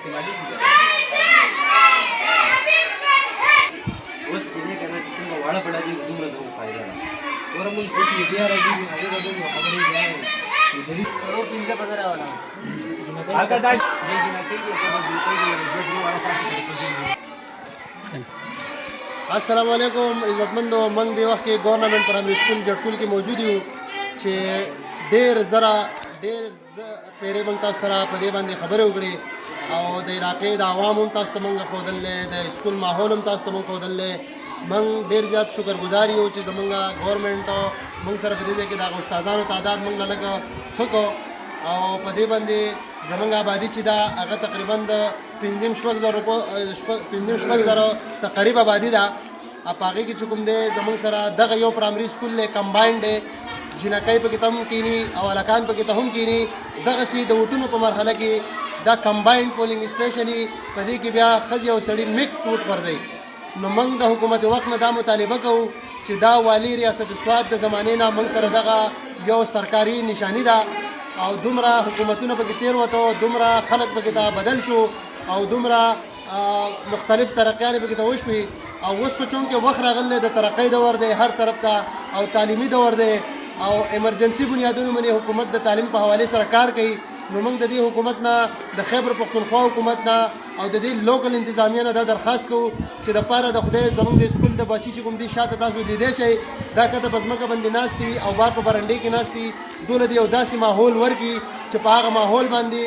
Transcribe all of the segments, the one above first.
استعمالي کیږي اوس چې دې کنه چې څنګه واړه بڑا دي دومره زموږ فائدہ ده ور موږ اوس میډیا راځي هغه د خبرې ځای دې سره 15,000 والا هغه دا دې نه کېږي چې د دې په واړه تاسو السلام علیکم عزتمندو منګ دی وخت کې گورنمنٹ پرایمری سکول جټکول کې موجود یو چې ډېر پیرې موږ تاسو سره په دې باندې خبرې وکړې او د علاقې د عوامو هم تاسو ته موږ ښودلی د سکول ماحول هم تاسو ته موږ ښودلی موږ ډېر زیات شکرګزار یو چې زموږ ګورنمنټ موږ سره په دې ځای کې د هغه استادانو تعداد موږ له لږ ښه کړو او په دې باندې زموږ آبادي چې ده هغه تقریبا د 5,000 تقریب آبادي ده په هغې کې چې کوم دی زموږ سره دغه یو پرایمري سکول دی کمباینډ دی جنکۍ پکې ته هم کینی او هلکان پکې ته هم کینی دغسې د ووټونو په مرحله کې دا کمباینډ پولینګ سټیشن وي په دې کې بیا ښځې او سړي مکس ووټ ورځوي نو موږ د حکومت وخت نه دا مطالبه کوو چې دا والي ریاست سوات د زمانې نه موږ سره دغه یو سرکاري نشاني ده او دومره حکومتونه پکې تیر وته دومره خلک پکې ته بدل شو او دومره مختلف ترقیانې پکې ته وشوي او اوس خو چونکې وخت راغلی د ترقۍ دور دی هر طرف ته او تعلیمي دور دی او ایمرجنسي بنیادونو باندې حکومت د تعلیم په حوالې سره کار کوي نو موږ د دې حکومت نه د خیبر پښتونخوا حکومت نه او د دې لوکل انتظامیه نه دا درخواست کوو چې د پاره د خدای زموږ د سکول د بچي چې کوم دي شاته تاسو لیدی شئ دا کته په ځمکه باندې ناست دي او بار په برنډې کې ناست دي دوله د یو داسې ماحول ورکړي چې په هغه ماحول باندې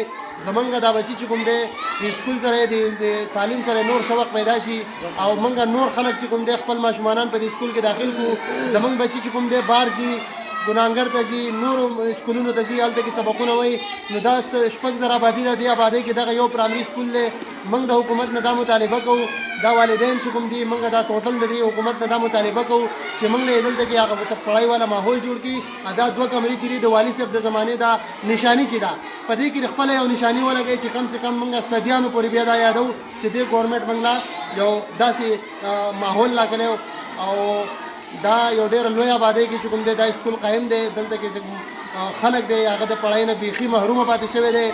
زمونږ دا بچي چې کوم دی د سکول سره د تعلیم سره نور شوق پیدا شي او موږ نور خلک چې کوم دی خپل ماشومانان په دې سکول کې داخل کړو زمونږ بچي چې کوم دی بار ځي ګناهګر ته ځي نورو سکولونو ته ځي هلته کې سبقونه وایي نو دا 6,000 آبادي ده دې آبادۍ کې دغه یو پرایمري سکول دی موږ د حکومت نه دا مطالبه کوو دا والدین چې کوم دي موږ دا ټوټل د دې حکومت نه دا مطالبه کوو چې موږ له دلته کې هغه پړای والا ماحول جوړ کړي دا 2 کمرې چې د والي صاحب د زمانې دا نشانی چې ده په دې کې خپل یو نشانی ولګي چې کم سے کم موږ صدیانو پورې بیا دا یادو چې د ګورنمنټ موږ یو داسې ماحول لا کړو او دا یو ډېر لوی آبادۍ کې چې کوم دی دا سکول قایم دی دلته کې خلک دی هغه د پړای نه بیخي محرومه پاتې شوی دی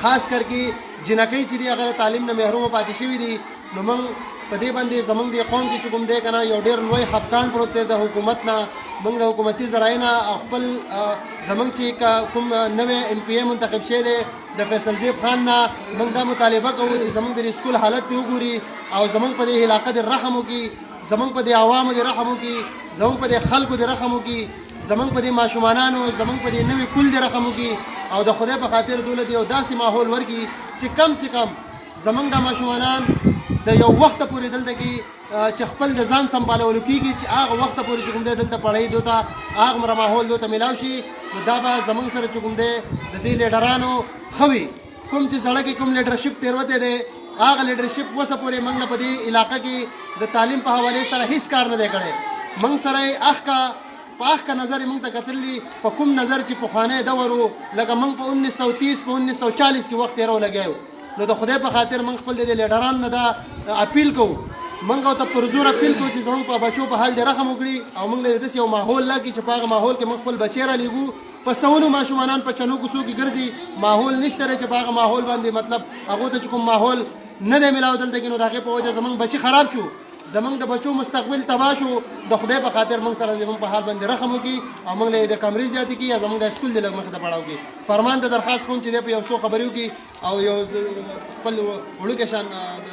خاص کر کې جنکۍ چې دی هغه تعلیم نه محرومه پاتې شوي دي نو موږ په دې باندې زموږ د قوم کې چې کوم دی که نه یو ډېر لوی خفقان پروت دی د حکومت نه موږ د حکومتي ذرایع نه خپل زموږ چې کوم نوی MPA منتخب شوی دی د فیصل زیب خان نه موږ دا مطالبه کوو چې زموږ د سکول حالت دی وګوري او زموږ په دې علاقه د رحم وکړي زمونږ په دې عوامو د رحم وکړي زمونږ په دې خلکو د رحم وکړي زمونږ په دې ماشومانانو زمونږ په دې نوي کل د رحم وکړي او د خدای په خاطر دوله د یو داسې ماحول ورکړي چې کم سے کم زمونږ د ماشومانان د یو وخته پورې دلته کې چې خپل د ځان سمبالولو کېږي چې هغه وخته پورې چې کوم دی دلته پړی دوته هغه ماحول دوته میلاو شي نو دا به زمونږ سره چې کوم دی د دې لیډرانو ښه وي کوم چې زړه کې کوم لیډرشپ تېروتی دی هغه لیډرشپ وسه پورې موږ په دې علاقه کې د تعلیم په حوالې سره هیڅ کار نه دی کړی موږ سره یې په اخکا نظر موږ ته کتلي په کوم نظر چې پخوانی دور و لکه موږ په 1930 په 1940 کې وخت تېرو لګی نو د خدای په خاطر موږ خپل د لیډرانو نه دا اپیل کوو موږ ته پر زور اپیل کوو چې زموږ په بچو په حال د رحم وکړي او موږ له داسې یو ماحول لا کې چې په هغه ماحول کې موږ خپل بچی رالیږو په سونو ماشومانان په چنو کوڅو کې ګرځي ماحول نشته چې په هغه ماحول باندې مطلب هغو ته چې کوم ماحول نه دی میلاو دلته کې نو د هغې په وجه زموږ بچي خراب شو زموږ د بچو مستقبل تباه شو د خدای په خاطر موږ سره زموږ په حال باندې رحم وکړي او موږ له د کمرې زیاتې کړي یا زموږ د سکول د لږ مخې ته پړاو کړي فرمان ته درخواست کوم چې دی په یو څو خبرې وکړي او یو خپل وړوکی شان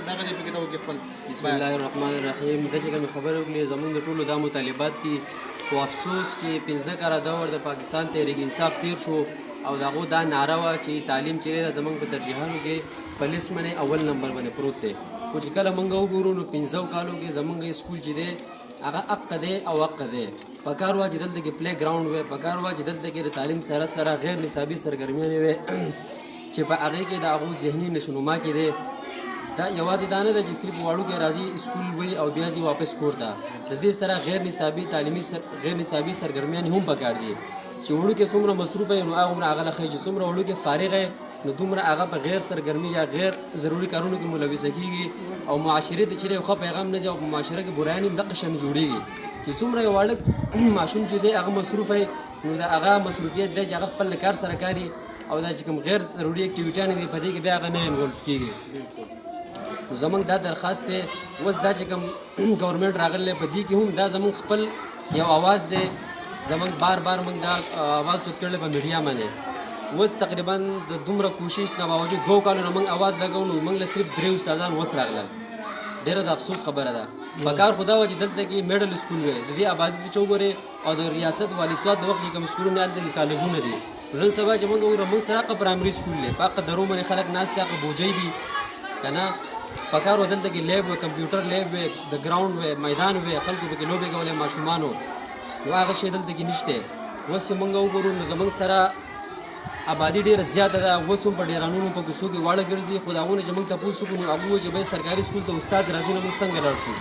دغه دی پکې ته وکړي خپل بسم الله الرحمن الرحیم دا چې کومې خبرې وکړې زموږ د ټولو دا مطالبات دي خو افسوس چې 15 کاله دور د پاکستان تحریک انصاف تیر شو او دغه دا ناره وه چې تعلیم چې دی زموږ په ترجیحانو کې په لیست باندې اول نمبر باندې پروت دی خو چې کله موږ وګورو نو 15 کالو کې زموږ سکول چې دی هغه حق دی او حق دی پکار وه چې دلته کې پلی ګراؤنډ وی پکار وه چې دلته کې د تعلیم سره سره غیر نصابي سرګرمیانې وی چې په هغې کې د هغو ذهني نشونما کې دی دا یوازې دا نه ده چې صرف واړو کې راځي سکول وي او بیا ځي واپس کور ته د دې سره غیر نصابي سرګرمیانې هم پکار دي چې وړو کې څومره مصروف وي نو هغومره هغه له ښایي چې څومره وړو کې فارغ یې نو دومره هغه په غیر سرګرمي یا غیر ضروري کارونو کې ملوثه کېږي او معاشرې ته چې یو ښه پیغام نه ځي او په معاشره کې برایان هم دقه شان جوړېږي چې څومره یو واړه ماشوم چې دی هغه مصروف وي نو د هغه مصروفیت دی چې هغه خپل کار سره کاري او دا چې کوم غیر ضروري اکټیویټیانې دي په دې کې بیا هغه نه انولف کېږي. نو زمونږ دا درخواست دی اوس دا چې کوم ګورنمنټ راغلی په دې کې هم دا زمونږ خپل یو आवाज دی زمونږ بار بار موږ دا आवाज چوت کړلی په میډیا باندې. اوس تقریبا د دومره کوشش نه باوجود 2 کالونو موږ आवाज لګوو نو موږ له صرف 3 استادان اوس راغلل. ډېره د افسوس خبره ده. پکار خدا و چې دلته کې میډل سکول وي د دې آبادي چې وګورې او د ریاست والي سواد د وخت کې کوم سکولونه هلته کې کالجونه دي. نن سبا چې موږ وګورو موږ سره پرایمري سکول دی پاک درو باندې خلک ناست دي هغه بوجۍ دي که نه پکار و دلته کې لیب وي کمپیوټر لیب وي د ګراوند وي میدان وي خلکو پکې لوبې کولې ماشومانو نو هغه شی دلته کې نشته. اوس چې موږ وګورو نو زموږ سره آبادي ډېره زیاته ده. اوس هم په ډېرانونو په کوڅو کې واړه ګرځي خو د هغو نه چې موږ تپوس وکړو نو هغه وایي چې باید سرکاري سکول ته استاد راځي نو موږ څنګه لاړ شو.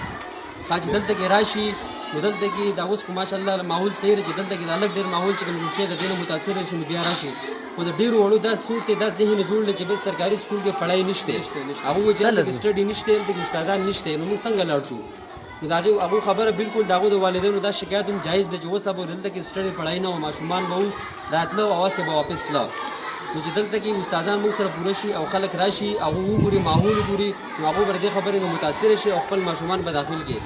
چې دلته کې راشي نو دلته کې دا اوس خو ماشاءالله ماحول صحیح دی چې دلته کې دا لږ ډېر ماحول چې کوم جوړ شوی د دې نه متاثره شي نو بیا راشي خو د ډېرو وړو دا سوچ دی دا ذهن جوړ دی چې بس سرکاري سکول کې پړای نشته هغه وایي چې دلته کې سټډي نشته دلته کې استادان نشته نو موږ څنګه لاړ شو. نو د هغو خبره بالکل د هغو د والدینو دا شکایت هم جایز دی چې اوس به دلته کې سټډي پړای نه و ماشومان به وو راتله او اوس به واپس تله نو چې دلته کې استادان موږ سره پوره شي او خلک راشي هغه وګوري ماحول وګوري نو هغو به د دې خبرې نه متاثره شي او خپل ماشومان به داخل کړي.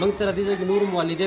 موږ سره دې ځای کې نور والدین